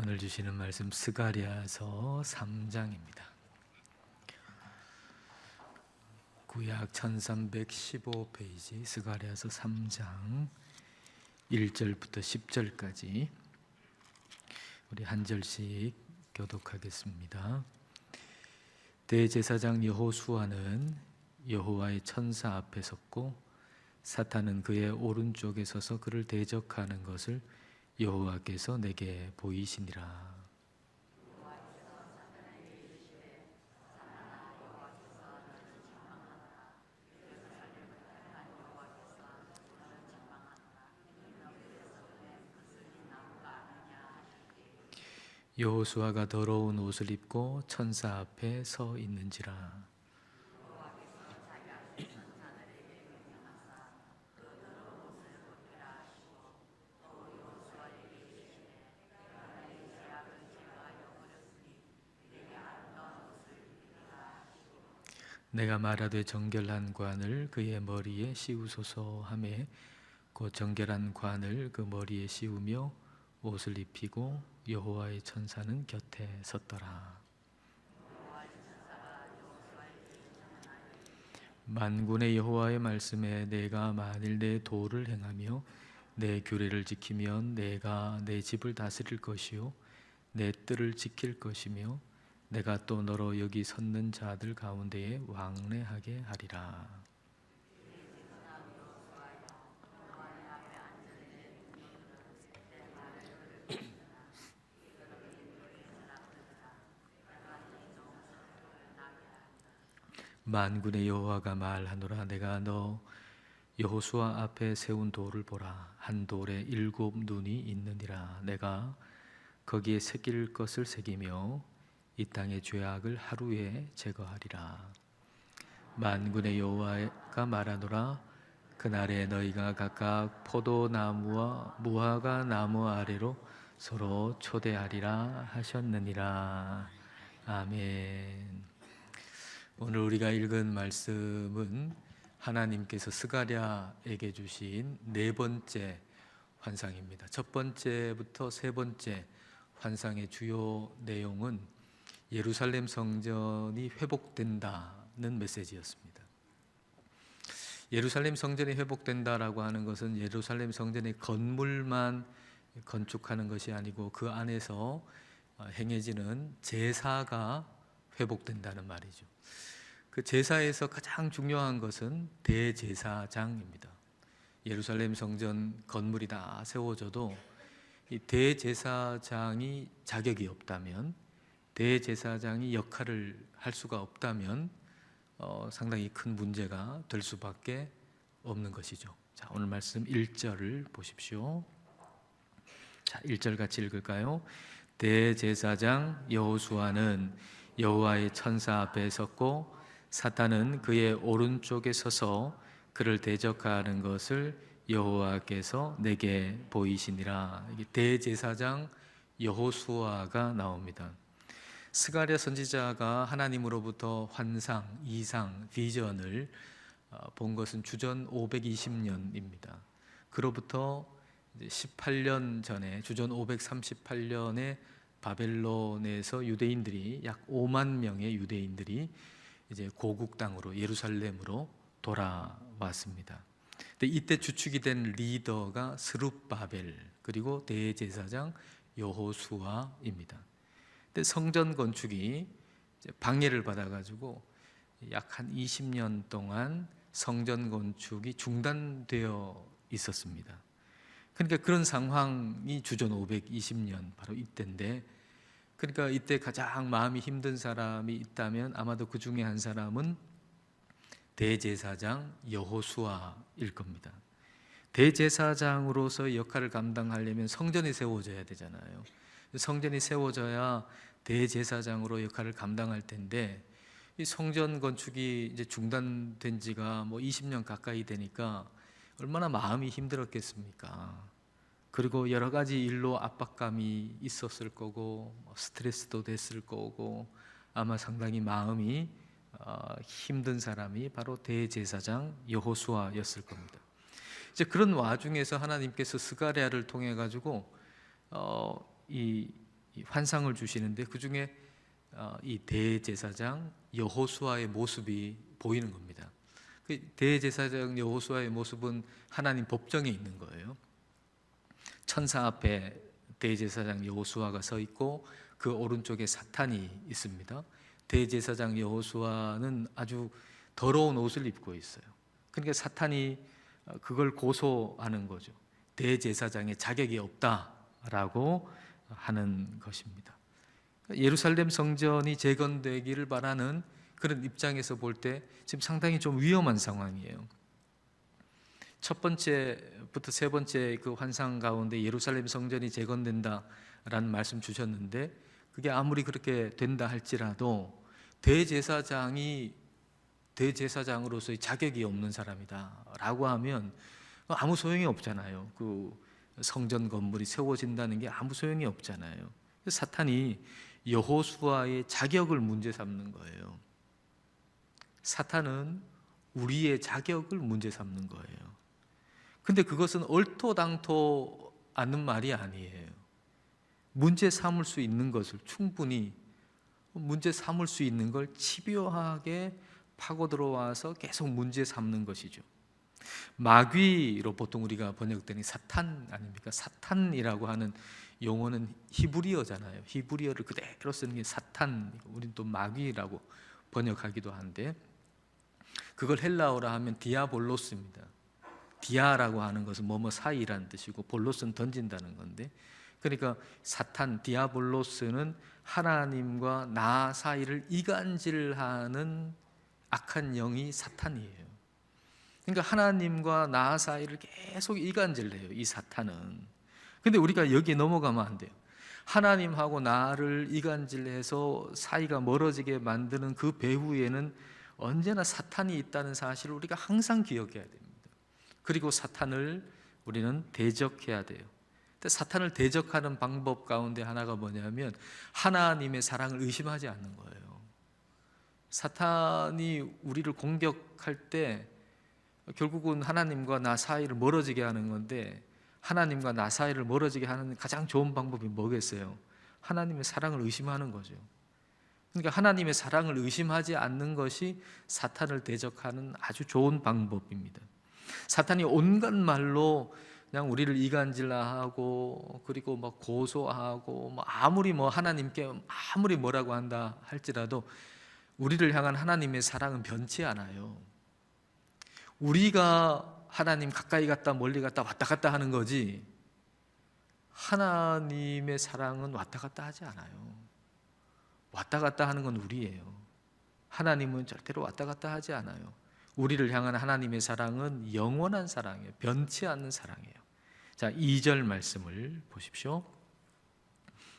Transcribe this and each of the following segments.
오늘 주시는 말씀 스가랴서 3장입니다. 구약 1315페이지 스가랴서 3장 1절부터 10절까지 우리 한 절씩 교독하겠습니다. 대제사장 여호수아는 여호와의 천사 앞에 섰고 사탄은 그의 오른쪽에 서서 그를 대적하는 것을 여호와께서 내게 보이시니라. 여호수아가 더러운 옷을 입고 천사 앞에 서 있는지라. 내가 말하되 정결한 관을 그의 머리에 씌우소서 하매 곧 정결한 관을 그 머리에 씌우며 옷을 입히고 여호와의 천사는 곁에 섰더라. 만군의 여호와의 말씀에 내가 만일 내 도를 행하며 내 규례를 지키면 내가 내 집을 다스릴 것이요 내 뜰을 지킬 것이며 내가 또 너로 여기 섰는 자들 가운데에 왕래하게 하리라. 만군의 여호와가 말하노라. 내가 너 여호수아 앞에 세운 돌을 보라. 한 돌에 7 눈이 있느니라. 내가 거기에 새길 것을 새기며 이 땅의 죄악을 하루에 제거하리라. 만군의 여호와가 말하노라. 그날에 너희가 각각 포도나무와 무화과 나무 아래로 서로 초대하리라 하셨느니라. 아멘. 오늘 우리가 읽은 말씀은 하나님께서 스가랴에게 주신 4번째 환상입니다. 첫 번째부터 세 번째 환상의 주요 내용은 예루살렘 성전이 회복된다는 메시지였습니다. 예루살렘 성전이 회복된다라고 하는 것은 예루살렘 성전의 건물만 건축하는 것이 아니고 그 안에서 행해지는 제사가 회복된다는 말이죠. 그 제사에서 가장 중요한 것은 대제사장입니다. 예루살렘 성전 건물이 다 세워져도 이 대제사장이 자격이 없다면, 대제사장이 역할을 할 수가 없다면 상당히 큰 문제가 될 수밖에 없는 것이죠. 자, 오늘 말씀 1절을 보십시오. 자, 1절 같이 읽을까요? 대제사장 여호수아는 여호와의 천사 앞에 섰고 사탄은 그의 오른쪽에 서서 그를 대적하는 것을 여호와께서 내게 보이시니라. 대제사장 여호수아가 나옵니다. 스가랴 선지자가 하나님으로부터 환상, 이상, 비전을 본 것은 주전 520년입니다. 그로부터 18년 전에 주전 538년에 바벨론에서 유대인들이 약 5만 명의 유대인들이 이제 고국 땅으로 예루살렘으로 돌아왔습니다. 근데 이때 주축이 된 리더가 스룹바벨 그리고 대제사장 여호수아입니다. 근데 성전 건축이 방해를 받아가지고 약 한 20년 동안 성전 건축이 중단되어 있었습니다. 그러니까 그런 상황이 주전 520년 바로 이때인데, 그러니까 이때 가장 마음이 힘든 사람이 있다면 아마도 그 중에 한 사람은 대제사장 여호수아일 겁니다. 대제사장으로서 역할을 감당하려면 성전이 세워져야 되잖아요. 성전이 세워져야 대제사장으로 역할을 감당할 텐데 이 성전 건축이 이제 중단된 지가 20년 가까이 되니까 얼마나 마음이 힘들었겠습니까? 그리고 여러 가지 일로 압박감이 있었을 거고 스트레스도 됐을 거고 아마 상당히 마음이 힘든 사람이 바로 대제사장 여호수아였을 겁니다. 이제 그런 와중에서 하나님께서 스가랴를 통해 가지고 이 이 환상을 주시는데 그 중에 이 대제사장 여호수아의 모습이 보이는 겁니다. 그 대제사장 여호수아의 모습은 하나님 법정에 있는 거예요. 천사 앞에 대제사장 여호수아가 서 있고 그 오른쪽에 사탄이 있습니다. 대제사장 여호수아는 아주 더러운 옷을 입고 있어요. 그러니까 사탄이 그걸 고소하는 거죠. 대제사장의 자격이 없다라고 하는 것입니다. 예루살렘 성전이 재건되기를 바라는 그런 입장에서 볼 때 지금 상당히 좀 위험한 상황이에요. 첫 번째부터 세 번째 그 환상 가운데 예루살렘 성전이 재건된다라는 말씀 주셨는데, 그게 아무리 그렇게 된다 할지라도 대제사장으로서의 자격이 없는 사람이다라고 하면 아무 소용이 없잖아요. 그 성전 건물이 세워진다는 게 아무 소용이 없잖아요. 사탄이 여호수아의 자격을 문제 삼는 거예요. 사탄은 우리의 자격을 문제 삼는 거예요. 근데 그것은 얼토당토 않는 말이 아니에요. 문제 삼을 수 있는 것을 충분히 문제 삼을 수 있는 걸 집요하게 파고 들어와서 계속 문제 삼는 것이죠. 마귀로 보통 우리가 번역되는 사탄 아닙니까? 사탄이라고 하는 용어는 히브리어잖아요. 히브리어를 그대로 쓰는 게 사탄, 우리는 또 마귀라고 번역하기도 한데, 그걸 헬라어로 하면 디아볼로스입니다. 디아라고 하는 것은 뭐뭐 사이라는 뜻이고 볼로스는 던진다는 건데, 그러니까 사탄, 디아볼로스는 하나님과 나 사이를 이간질하는 악한 영이 사탄이에요. 그러니까 하나님과 나 사이를 계속 이간질해요, 이 사탄은. 근데 우리가 여기에 넘어가면 안 돼요. 하나님하고 나를 이간질해서 사이가 멀어지게 만드는 그 배후에는 언제나 사탄이 있다는 사실을 우리가 항상 기억해야 됩니다. 그리고 사탄을 우리는 대적해야 돼요. 근데 사탄을 대적하는 방법 가운데 하나가 뭐냐면 하나님의 사랑을 의심하지 않는 거예요. 사탄이 우리를 공격할 때 결국은 하나님과 나 사이를 멀어지게 하는 건데, 하나님과 나 사이를 멀어지게 하는 가장 좋은 방법이 뭐겠어요? 하나님의 사랑을 의심하는 거죠. 그러니까 하나님의 사랑을 의심하지 않는 것이 사탄을 대적하는 아주 좋은 방법입니다. 사탄이 온갖 말로 그냥 우리를 이간질하고, 그리고 막 고소하고, 아무리 하나님께 아무리 뭐라고 한다 할지라도 우리를 향한 하나님의 사랑은 변치 않아요. 우리가 하나님 가까이 갔다 멀리 갔다 왔다 갔다 하는 거지, 하나님의 사랑은 왔다 갔다 하지 않아요. 왔다 갔다 하는 건 우리예요. 하나님은 절대로 왔다 갔다 하지 않아요. 우리를 향한 하나님의 사랑은 영원한 사랑이에요. 변치 않는 사랑이에요. 자, 2절 말씀을 보십시오.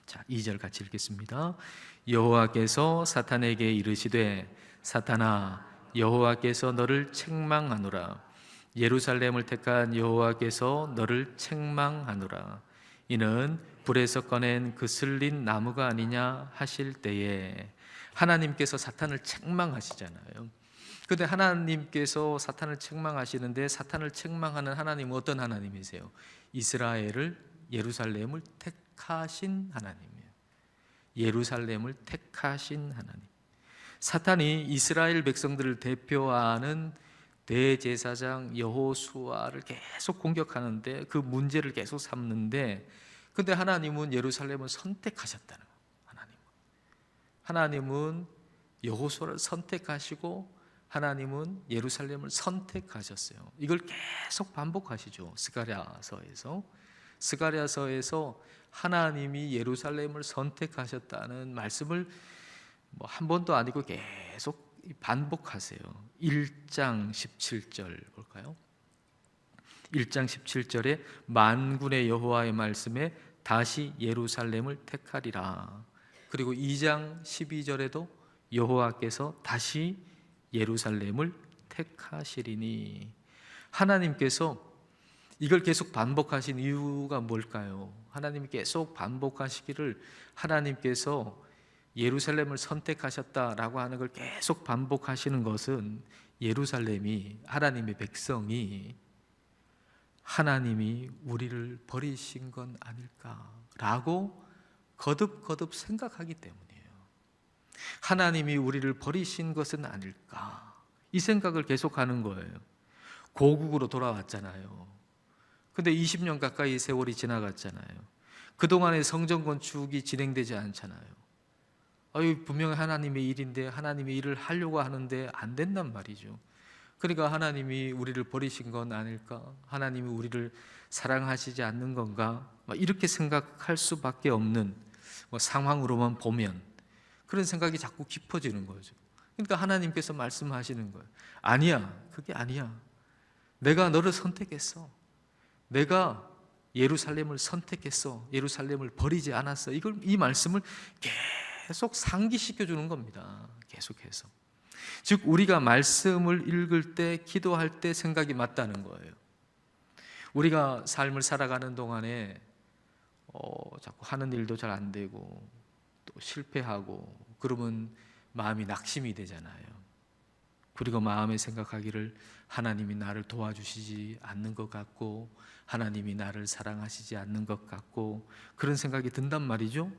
자, 2절 같이 읽겠습니다. 여호와께서 사탄에게 이르시되 사탄아, 여호와께서 너를 책망하노라. 예루살렘을 택한 여호와께서 너를 책망하노라. 이는 불에서 꺼낸 그 슬린 나무가 아니냐 하실 때에, 하나님께서 사탄을 책망하시잖아요. 그런데 하나님께서 사탄을 책망하시는데, 사탄을 책망하는 하나님은 어떤 하나님이세요? 이스라엘을, 예루살렘을 택하신 하나님이에요. 예루살렘을 택하신 하나님. 사탄이 이스라엘 백성들을 대표하는 대제사장 여호수아를 계속 공격하는데, 그 문제를 계속 삼는데, 근데 하나님은 예루살렘을 선택하셨다는 거예요. 하나님은 여호수아를 선택하시고 하나님은 예루살렘을 선택하셨어요. 이걸 계속 반복하시죠. 스가랴서에서 하나님이 예루살렘을 선택하셨다는 말씀을 한 번도 아니고 계속 반복하세요. 1장 17절 볼까요? 1장 17절에 만군의 여호와의 말씀에 다시 예루살렘을 택하리라. 그리고 2장 12절에도 여호와께서 다시 예루살렘을 택하시리니. 하나님께서 이걸 계속 반복하신 이유가 뭘까요? 하나님이 계속 반복하시기를, 하나님께서 예루살렘을 선택하셨다라고 하는 걸 계속 반복하시는 것은 예루살렘이, 하나님의 백성이 하나님이 우리를 버리신 건 아닐까라고 거듭거듭 생각하기 때문이에요. 하나님이 우리를 버리신 것은 아닐까, 이 생각을 계속하는 거예요. 고국으로 돌아왔잖아요. 근데 20년 가까이 세월이 지나갔잖아요. 그동안의 성전 건축이 진행되지 않잖아요. 분명히 하나님의 일인데, 하나님의 일을 하려고 하는데 안 된단 말이죠. 그러니까 하나님이 우리를 버리신 건 아닐까? 하나님이 우리를 사랑하시지 않는 건가? 이렇게 생각할 수밖에 없는 상황으로만 보면 그런 생각이 자꾸 깊어지는 거죠. 그러니까 하나님께서 말씀하시는 거예요. 아니야, 그게 아니야. 내가 너를 선택했어. 내가 예루살렘을 선택했어. 예루살렘을 버리지 않았어. 이 말씀을 계속 상기시켜 주는 겁니다. 계속해서. 즉 우리가 말씀을 읽을 때, 기도할 때 생각이 맞다는 거예요. 우리가 삶을 살아가는 동안에 자꾸 하는 일도 잘 안 되고 또 실패하고 그러면 마음이 낙심이 되잖아요. 그리고 마음에 생각하기를 하나님이 나를 도와주시지 않는 것 같고, 하나님이 나를 사랑하시지 않는 것 같고, 그런 생각이 든단 말이죠.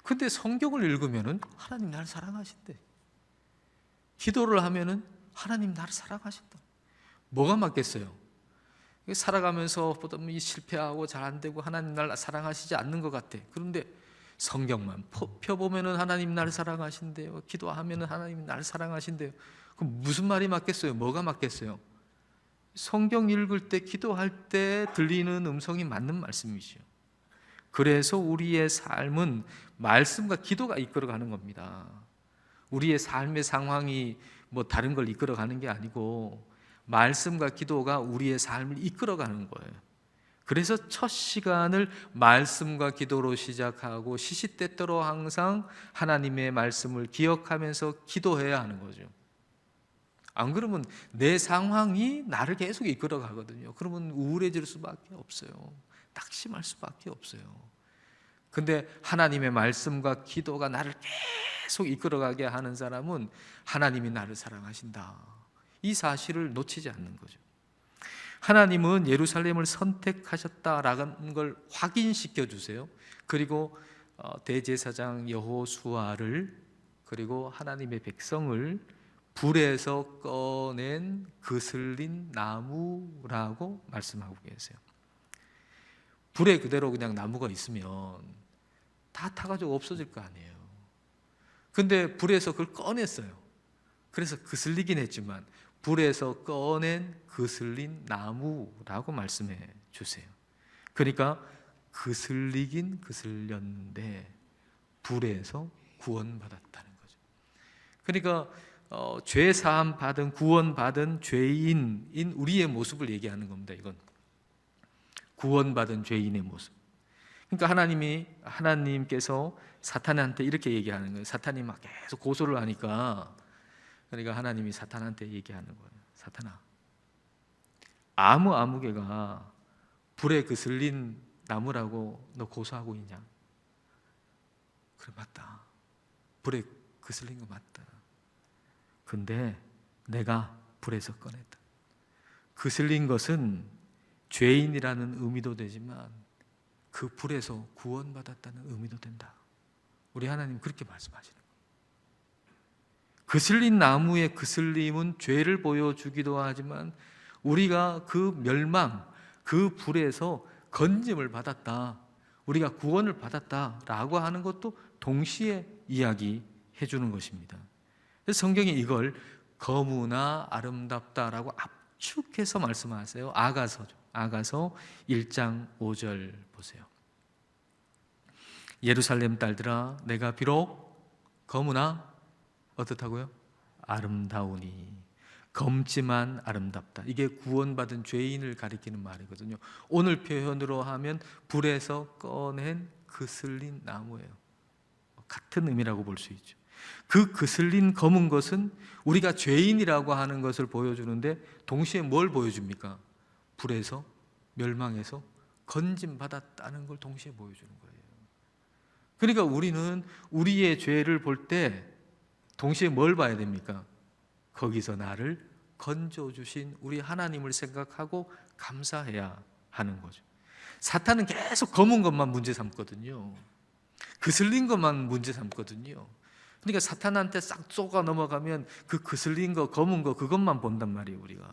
근데 성경을 읽으면은 하나님 나를 사랑하신대. 기도를 하면은 하나님 나를 사랑하신다. 뭐가 맞겠어요? 살아가면서 보다 실패하고 잘 안 되고 하나님 나를 사랑하시지 않는 것 같아. 그런데 성경만 펴보면은 하나님 나를 사랑하신대요. 기도하면은 하나님 나를 사랑하신대요. 그럼 무슨 말이 맞겠어요? 뭐가 맞겠어요? 성경 읽을 때, 기도할 때 들리는 음성이 맞는 말씀이죠. 그래서 우리의 삶은 말씀과 기도가 이끌어가는 겁니다. 우리의 삶의 상황이 다른 걸 이끌어가는 게 아니고 말씀과 기도가 우리의 삶을 이끌어가는 거예요. 그래서 첫 시간을 말씀과 기도로 시작하고 시시때때로 항상 하나님의 말씀을 기억하면서 기도해야 하는 거죠. 안 그러면 내 상황이 나를 계속 이끌어가거든요. 그러면 우울해질 수밖에 없어요. 낙심할 수밖에 없어요. 근데 하나님의 말씀과 기도가 나를 계속 이끌어가게 하는 사람은 하나님이 나를 사랑하신다, 이 사실을 놓치지 않는 거죠. 하나님은 예루살렘을 선택하셨다라는 걸 확인시켜 주세요. 그리고 대제사장 여호수아를, 그리고 하나님의 백성을 불에서 꺼낸 그슬린 나무라고 말씀하고 계세요. 불에 그대로 그냥 나무가 있으면 다 타가지고 없어질 거 아니에요. 근데 불에서 그걸 꺼냈어요. 그래서 그슬리긴 했지만 불에서 꺼낸 그슬린 나무라고 말씀해 주세요. 그러니까 그슬리긴 그슬렸는데 불에서 구원받았다는 거죠. 그러니까 죄 사함 받은, 구원받은 죄인인 우리의 모습을 얘기하는 겁니다. 이건 구원받은 죄인의 모습. 그러니까 하나님께서 사탄한테 이렇게 얘기하는 거예요. 사탄이 막 계속 고소를 하니까, 그러니까 하나님이 사탄한테 얘기하는 거예요. 사탄아, 아무개가 불에 그슬린 나무라고 너 고소하고 있냐? 그래, 맞다. 불에 그슬린 거 맞다. 근데 내가 불에서 꺼냈다. 그슬린 것은 죄인이라는 의미도 되지만 그 불에서 구원받았다는 의미도 된다. 우리 하나님 그렇게 말씀하시는 거예요. 그슬린 나무의 그슬림은 죄를 보여주기도 하지만 우리가 그 멸망, 그 불에서 건짐을 받았다, 우리가 구원을 받았다라고 하는 것도 동시에 이야기해 주는 것입니다. 그래서 성경이 이걸 거무나 아름답다라고 압축해서 말씀하세요. 아가서죠. 아가서 1장 5절 보세요. 예루살렘 딸들아, 내가 비록 거무나 어떻다고요? 아름다우니. 검지만 아름답다. 이게 구원받은 죄인을 가리키는 말이거든요. 오늘 표현으로 하면 불에서 꺼낸 그슬린 나무예요. 같은 의미라고 볼 수 있죠. 그 그슬린 검은 것은 우리가 죄인이라고 하는 것을 보여주는데 동시에 뭘 보여줍니까? 불에서, 멸망해서 건짐받았다는 걸 동시에 보여주는 거예요. 그러니까 우리는 우리의 죄를 볼 때 동시에 뭘 봐야 됩니까? 거기서 나를 건져주신 우리 하나님을 생각하고 감사해야 하는 거죠. 사탄은 계속 검은 것만 문제 삼거든요. 거슬린 것만 문제 삼거든요. 그러니까 사탄한테 싹 쏘가 넘어가면 그 거슬린 거, 검은 거 그것만 본단 말이에요, 우리가.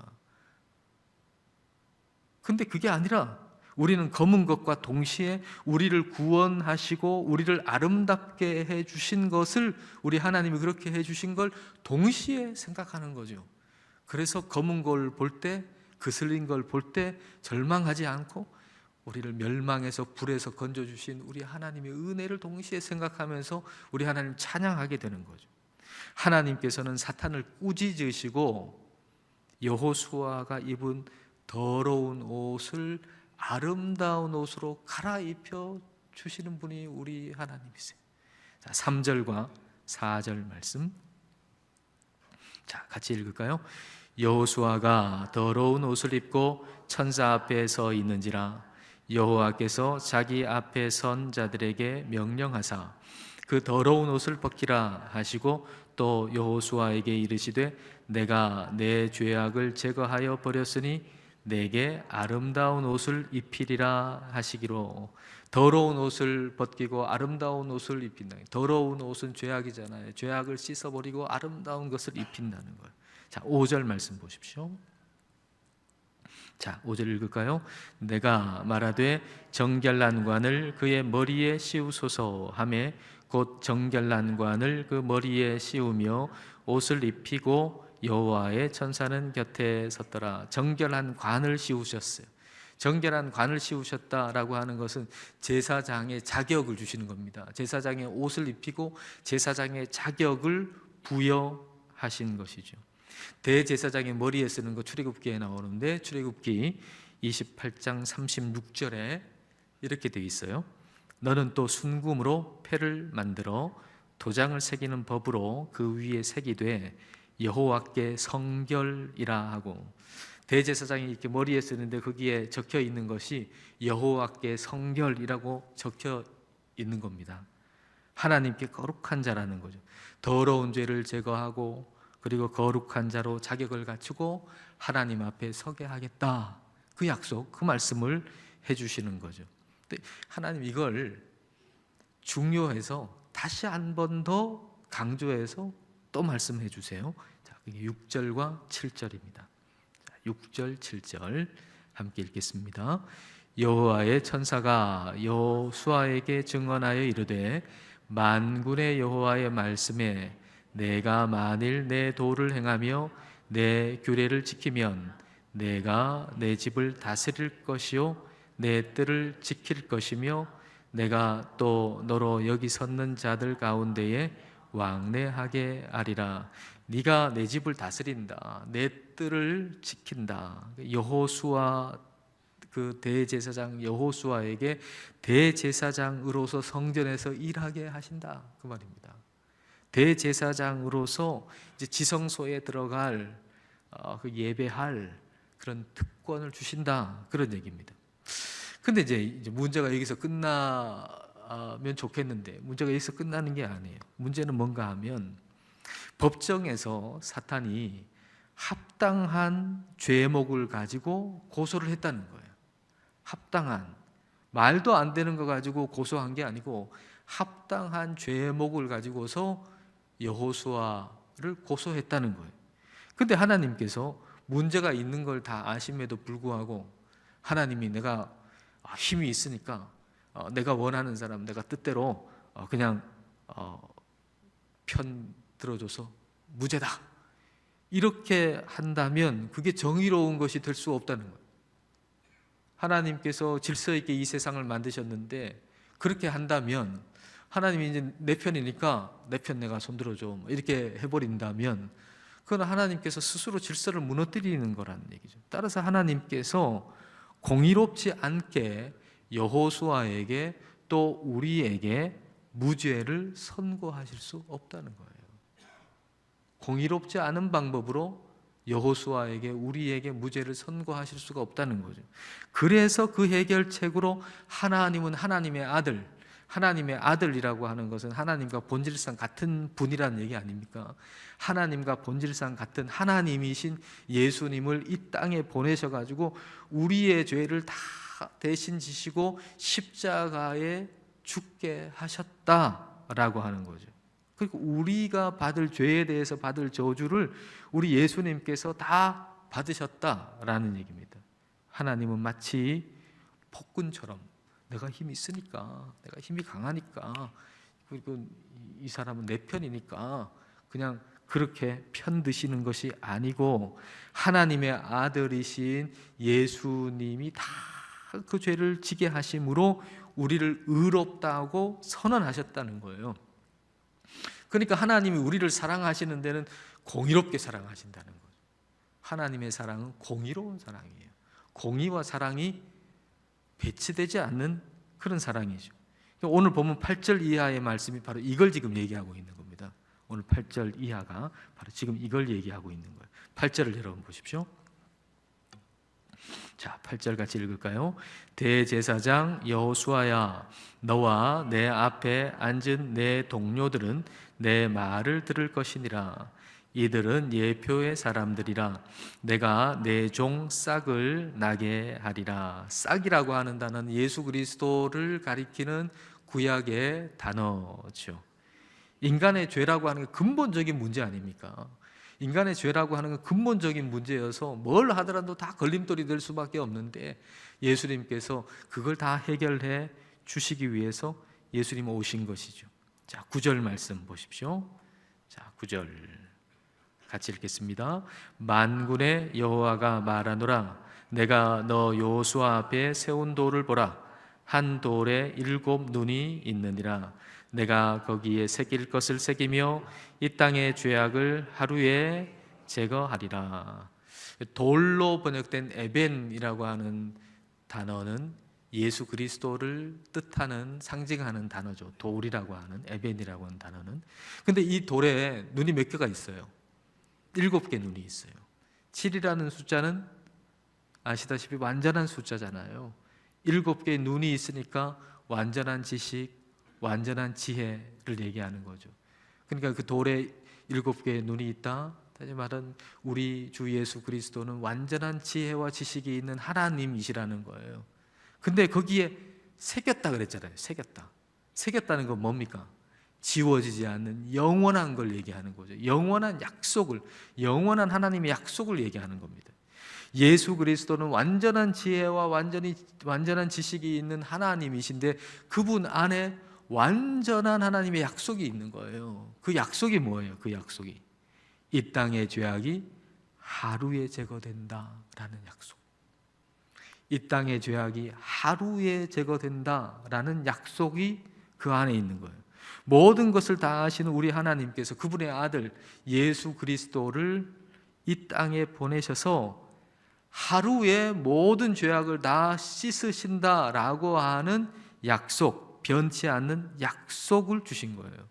근데 그게 아니라 우리는 검은 것과 동시에 우리를 구원하시고 우리를 아름답게 해주신 것을, 우리 하나님이 그렇게 해주신 걸 동시에 생각하는 거죠. 그래서 검은 걸 볼 때, 거슬린 걸 볼 때 절망하지 않고 우리를 멸망에서 불에서 건져주신 우리 하나님의 은혜를 동시에 생각하면서 우리 하나님 찬양하게 되는 거죠. 하나님께서는 사탄을 꾸짖으시고 여호수아가 입은 더러운 옷을 아름다운 옷으로 갈아입혀 주시는 분이 우리 하나님이세요. 자, 3절과 4절 말씀, 자, 같이 읽을까요? 여호수아가 더러운 옷을 입고 천사 앞에 서 있는지라 여호와께서 자기 앞에 선 자들에게 명령하사 그 더러운 옷을 벗기라 하시고 또 여호수아에게 이르시되 내가 내 죄악을 제거하여 버렸으니 내게 아름다운 옷을 입히리라 하시기로. 더러운 옷을 벗기고 아름다운 옷을 입힌다. 더러운 옷은 죄악이잖아요. 죄악을 씻어버리고 아름다운 것을 입힌다는 거예요. 자, 5절 말씀 보십시오. 자, 5절 읽을까요? 내가 말하되 정결난 관을 그의 머리에 씌우소서 하매 곧 정결난 관을 그 머리에 씌우며 옷을 입히고 여호와의 천사는 곁에 섰더라. 정결한 관을 씌우셨어요. 정결한 관을 씌우셨다라고 하는 것은 제사장의 자격을 주시는 겁니다. 제사장의 옷을 입히고 제사장의 자격을 부여하신 것이죠. 대제사장의 머리에 쓰는 거 출애굽기에 나오는데 출애굽기 28장 36절에 이렇게 되어 있어요. 너는 또 순금으로 패를 만들어 도장을 새기는 법으로 그 위에 새기되 여호와께 성결이라 하고. 대제사장이 이렇게 머리에 쓰는데 거기에 적혀 있는 것이 여호와께 성결이라고 적혀 있는 겁니다. 하나님께 거룩한 자라는 거죠. 더러운 죄를 제거하고 그리고 거룩한 자로 자격을 갖추고 하나님 앞에 서게 하겠다. 그 약속, 그 말씀을 해주시는 거죠. 근데 하나님 이걸 중요해서 다시 한 번 더 강조해서 또 말씀해 주세요. 자, 그게 6절과 7절입니다. 6절, 7절 함께 읽겠습니다. 여호와의 천사가 여호수아에게 증언하여 이르되 만군의 여호와의 말씀에 내가 만일 내 도를 행하며 내 규례를 지키면 내가 내 집을 다스릴 것이요 내 뜰을 지킬 것이며 내가 또 너로 여기 섰는 자들 가운데에 왕래하게 하리라. 네가 내 집을 다스린다. 내 뜰을 지킨다. 여호수아, 그 대제사장 여호수아에게 대제사장으로서 성전에서 일하게 하신다, 그 말입니다. 대제사장으로서 이제 지성소에 들어갈 그 예배할 그런 특권을 주신다, 그런 얘기입니다. 근데 이제 문제가 여기서 끝나면 좋겠는데 문제가 여기서 끝나는 게 아니에요. 문제는 뭔가 하면 법정에서 사탄이 합당한 죄목을 가지고 고소를 했다는 거예요. 합당한, 말도 안 되는 거 가지고 고소한 게 아니고 합당한 죄목을 가지고서 여호수아를 고소했다는 거예요. 근데 하나님께서 문제가 있는 걸 다 아심에도 불구하고 하나님이 내가 힘이 있으니까 내가 원하는 사람 내가 뜻대로 그냥 편 들어줘서 무죄다, 이렇게 한다면 그게 정의로운 것이 될 수 없다는 거예요. 하나님께서 질서 있게 이 세상을 만드셨는데 그렇게 한다면 하나님이 이제 내 편이니까 내 편 내가 손들어줘 이렇게 해버린다면 그건 하나님께서 스스로 질서를 무너뜨리는 거라는 얘기죠. 따라서 하나님께서 공의롭지 않게 여호수아에게 또 우리에게 무죄를 선고하실 수 없다는 거예요. 공의롭지 않은 방법으로 여호수아에게 우리에게 무죄를 선고하실 수가 없다는 거죠. 그래서 그 해결책으로 하나님은 하나님의 아들, 하나님의 아들이라고 하는 것은 하나님과 본질상 같은 분이라는 얘기 아닙니까? 하나님과 본질상 같은 하나님이신 예수님을 이 땅에 보내셔가지고 우리의 죄를 다 대신 지시고 십자가에 죽게 하셨다라고 하는 거죠. 그리고 우리가 받을 죄에 대해서 받을 저주를 우리 예수님께서 다 받으셨다라는 얘기입니다. 하나님은 마치 폭군처럼 내가 힘이 있으니까, 내가 힘이 강하니까, 그리고 이 사람은 내 편이니까 그냥 그렇게 편 드시는 것이 아니고 하나님의 아들이신 예수님이 다 그 죄를 지게 하심으로 우리를 의롭다고 선언하셨다는 거예요. 그러니까 하나님이 우리를 사랑하시는 데는 공의롭게 사랑하신다는 거죠. 하나님의 사랑은 공의로운 사랑이에요. 공의와 사랑이 배치되지 않는 그런 사랑이죠. 오늘 보면 8절 이하의 말씀이 바로 이걸 지금 얘기하고 있는 겁니다. 오늘 8절 이하가 바로 지금 이걸 얘기하고 있는 거예요. 8절을 여러분 보십시오. 자, 8절 같이 읽을까요? 대제사장 여호수아야, 너와 내 앞에 앉은 내 동료들은 내 말을 들을 것이니라. 이들은 예표의 사람들이라. 내가 내 종 싹을 나게 하리라. 싹이라고 하는 단어는 예수 그리스도를 가리키는 구약의 단어죠. 인간의 죄라고 하는 게 근본적인 문제 아닙니까? 인간의 죄라고 하는 건 근본적인 문제여서 뭘 하더라도 다 걸림돌이 될 수밖에 없는데 예수님께서 그걸 다 해결해 주시기 위해서 예수님 오신 것이죠. 자, 9절 말씀 보십시오. 자, 9절 같이 읽겠습니다. 만군의 여호와가 말하노라. 내가 너 여호수아 앞에 세운 돌을 보라. 한 돌에 7 눈이 있느니라. 내가 거기에 새길 것을 새기며 이 땅의 죄악을 하루에 제거하리라. 돌로 번역된 에벤이라고 하는 단어는 예수 그리스도를 뜻하는, 상징하는 단어죠. 돌이라고 하는, 에벤이라고 하는 단어는. 근데 이 돌에 눈이 몇 개가 있어요? 7개 눈이 있어요. 7이라는 숫자는 아시다시피 완전한 숫자잖아요. 7개의 눈이 있으니까 완전한 지식, 완전한 지혜를 얘기하는 거죠. 그러니까 그 돌에 7개의 눈이 있다. 다시 말하면 우리 주 예수 그리스도는 완전한 지혜와 지식이 있는 하나님이시라는 거예요. 근데 거기에 새겼다 그랬잖아요. 새겼다. 새겼다는 건 뭡니까? 지워지지 않는 영원한 걸 얘기하는 거죠. 영원한 약속을, 영원한 하나님의 약속을 얘기하는 겁니다. 예수 그리스도는 완전한 지혜와 완전한 지식이 있는 하나님이신데 그분 안에 완전한 하나님의 약속이 있는 거예요. 그 약속이 뭐예요? 그 약속이 이 땅의 죄악이 하루에 제거된다라는 약속. 이 땅의 죄악이 하루에 제거된다라는 약속이 그 안에 있는 거예요. 모든 것을 다 아시는 우리 하나님께서 그분의 아들 예수 그리스도를 이 땅에 보내셔서 하루에 모든 죄악을 다 씻으신다라고 하는 약속, 변치 않는 약속을 주신 거예요.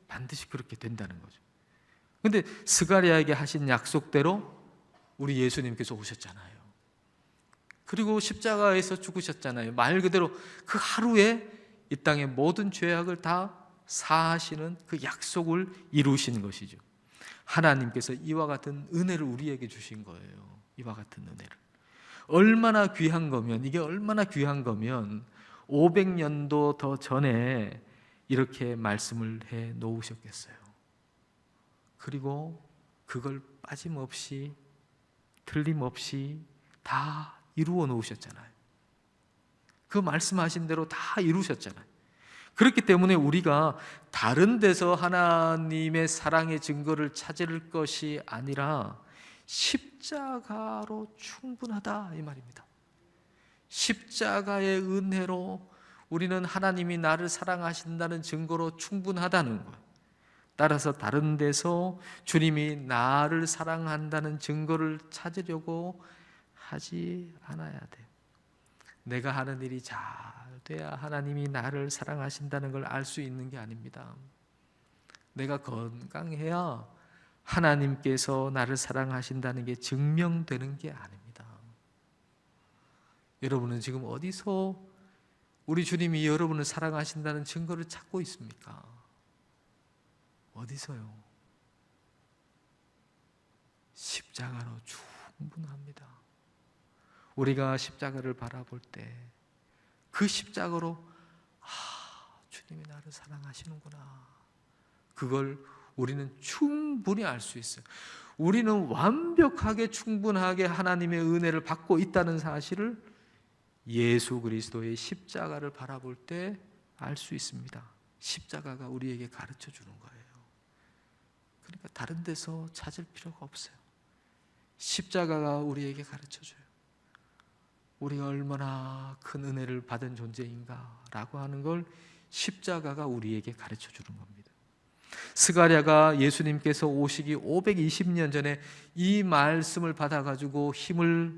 반드시 그렇게 된다는 거죠. 근데 스가랴에게 하신 약속대로 우리 예수님께서 오셨잖아요. 그리고 십자가에서 죽으셨잖아요. 말 그대로 그 하루에 이 땅의 모든 죄악을 다 사하시는 그 약속을 이루신 것이죠. 하나님께서 이와 같은 은혜를 우리에게 주신 거예요. 이와 같은 은혜를. 얼마나 귀한 거면, 이게 얼마나 귀한 거면 500년도 더 전에 이렇게 말씀을 해 놓으셨겠어요. 그리고 그걸 빠짐없이 틀림없이 다 이루어 놓으셨잖아요. 그 말씀하신 대로 다 이루셨잖아요. 그렇기 때문에 우리가 다른 데서 하나님의 사랑의 증거를 찾을 것이 아니라 십자가로 충분하다 이 말입니다. 십자가의 은혜로 우리는 하나님이 나를 사랑하신다는 증거로 충분하다는 거예요. 따라서 다른 데서 주님이 나를 사랑한다는 증거를 찾으려고 하지 않아야 돼요. 내가 하는 일이 잘 돼야 하나님이 나를 사랑하신다는 걸 알 수 있는 게 아닙니다. 내가 건강해야 하나님께서 나를 사랑하신다는 게 증명되는 게 아닙니다. 여러분은 지금 어디서 우리 주님이 여러분을 사랑하신다는 증거를 찾고 있습니까? 어디서요? 십자가로 충분합니다. 우리가 십자가를 바라볼 때 그 십자가로 주님이 나를 사랑하시는구나. 그걸 우리는 충분히 알 수 있어요. 우리는 완벽하게 충분하게 하나님의 은혜를 받고 있다는 사실을 예수 그리스도의 십자가를 바라볼 때 알 수 있습니다. 십자가가 우리에게 가르쳐 주는 거예요. 그러니까 다른 데서 찾을 필요가 없어요. 십자가가 우리에게 가르쳐 줘요. 우리가 얼마나 큰 은혜를 받은 존재인가라고 하는 걸 십자가가 우리에게 가르쳐 주는 겁니다. 스가랴가 예수님께서 오시기 520년 전에 이 말씀을 받아가지고 힘을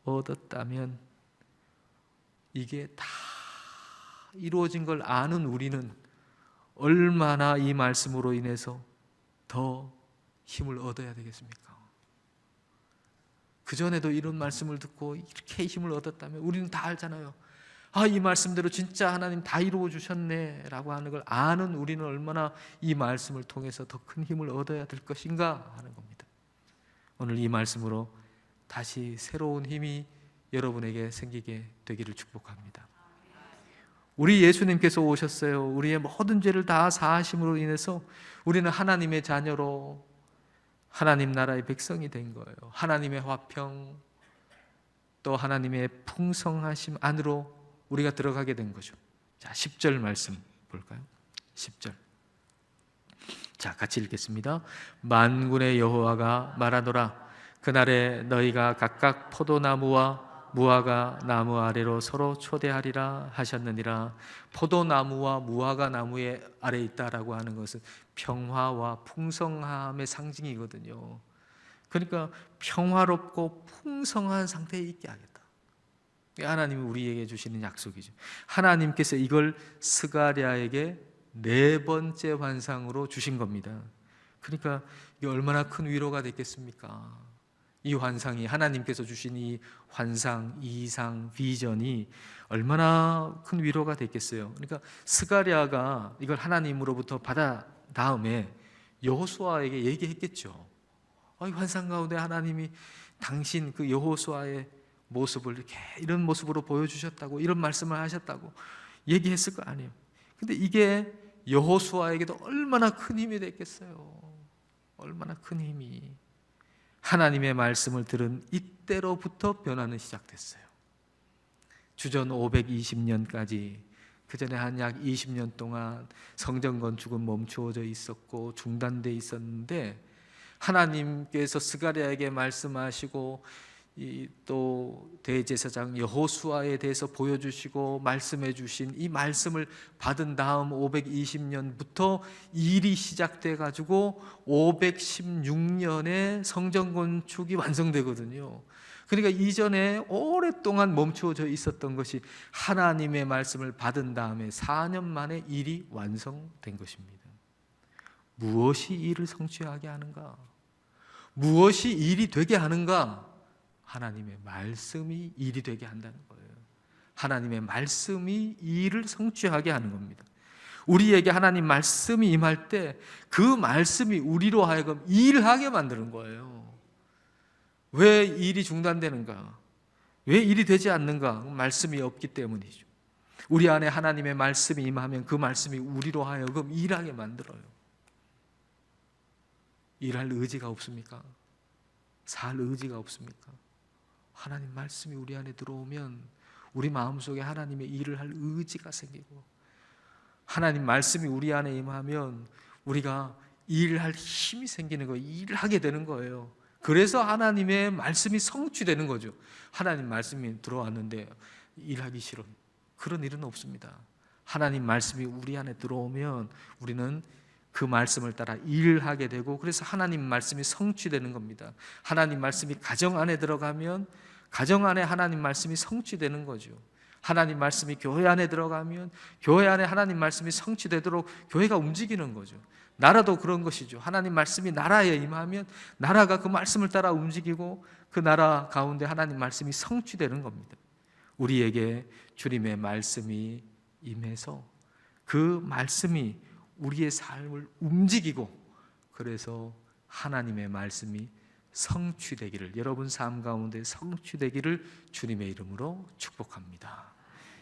얻었다면 이게 다 이루어진 걸 아는 우리는 얼마나 이 말씀으로 인해서 더 힘을 얻어야 되겠습니까? 그전에도 이런 말씀을 듣고 이렇게 힘을 얻었다면 우리는 다 알잖아요. 이 말씀대로 진짜 하나님 다 이루어 주셨네 라고 하는 걸 아는 우리는 얼마나 이 말씀을 통해서 더 큰 힘을 얻어야 될 것인가 하는 겁니다. 오늘 이 말씀으로 다시 새로운 힘이 여러분에게 생기게 되기를 축복합니다. 우리 예수님께서 오셨어요. 우리의 모든 죄를 다 사하심으로 인해서 우리는 하나님의 자녀로 하나님 나라의 백성이 된 거예요. 하나님의 화평 또 하나님의 풍성하심 안으로 우리가 들어가게 된 거죠. 자, 10절 말씀 볼까요? 10절. 자, 같이 읽겠습니다. 만군의 여호와가 말하노라. 그날에 너희가 각각 포도나무와 무화과 나무 아래로 서로 초대하리라 하셨느니라. 포도나무와 무화과 나무의 아래 있다라고 하는 것은 평화와 풍성함의 상징이거든요. 그러니까 평화롭고 풍성한 상태에 있게 하겠다. 하나님이 우리에게 주시는 약속이죠. 하나님께서 이걸 스가랴에게 4번째 환상으로 주신 겁니다. 그러니까 이게 얼마나 큰 위로가 됐겠습니까? 이 환상이, 하나님께서 주신 이 환상, 이상, 비전이 얼마나 큰 위로가 됐겠어요. 그러니까 스가랴가 이걸 하나님으로부터 받아 다음에 여호수아에게 얘기했겠죠. 이 환상 가운데 하나님이 당신 그 여호수아의 모습을 이렇게 이런 모습으로 보여주셨다고, 이런 말씀을 하셨다고 얘기했을 거 아니에요. 근데 이게 여호수아에게도 얼마나 큰 힘이 됐겠어요. 얼마나 큰 힘이. 하나님의 말씀을 들은 이때로부터 변화는 시작됐어요. 주전 520년까지 그 전에 한 약 20년 동안 성전 건축은 멈추어져 있었고 중단돼 있었는데, 하나님께서 스가랴에게 말씀하시고 또 대제사장 여호수아에 대해서 보여주시고 말씀해 주신 이 말씀을 받은 다음 520년부터 일이 시작돼 가지고 516년에 성전 건축이 완성되거든요. 그러니까 이전에 오랫동안 멈추어져 있었던 것이 하나님의 말씀을 받은 다음에 4년 만에 일이 완성된 것입니다. 무엇이 일을 성취하게 하는가? 무엇이 일이 되게 하는가? 하나님의 말씀이 일이 되게 한다는 거예요. 하나님의 말씀이 일을 성취하게 하는 겁니다. 우리에게 하나님 말씀이 임할 때 그 말씀이 우리로 하여금 일하게 만드는 거예요. 왜 일이 중단되는가? 왜 일이 되지 않는가? 말씀이 없기 때문이죠. 우리 안에 하나님의 말씀이 임하면 그 말씀이 우리로 하여금 일하게 만들어요. 일할 의지가 없습니까? 살 의지가 없습니까? 하나님 말씀이 우리 안에 들어오면 우리 마음속에 하나님의 일을 할 의지가 생기고, 하나님 말씀이 우리 안에 임하면 우리가 일할 힘이 생기는 거예요. 일을 하게 되는 거예요. 그래서 하나님의 말씀이 성취되는 거죠. 하나님 말씀이 들어왔는데 일하기 싫은 그런 일은 없습니다. 하나님 말씀이 우리 안에 들어오면 우리는 그 말씀을 따라 일을 하게 되고, 그래서 하나님 말씀이 성취되는 겁니다. 하나님 말씀이 가정 안에 들어가면 가정 안에 하나님 말씀이 성취되는 거죠. 하나님 말씀이 교회 안에 들어가면 교회 안에 하나님 말씀이 성취되도록 교회가 움직이는 거죠. 나라도 그런 것이죠. 하나님 말씀이 나라에 임하면 나라가 그 말씀을 따라 움직이고 그 나라 가운데 하나님 말씀이 성취되는 겁니다. 우리에게 주님의 말씀이 임해서 그 말씀이 우리의 삶을 움직이고, 그래서 하나님의 말씀이 성취되기를, 여러분 삶 가운데 성취되기를 주님의 이름으로 축복합니다.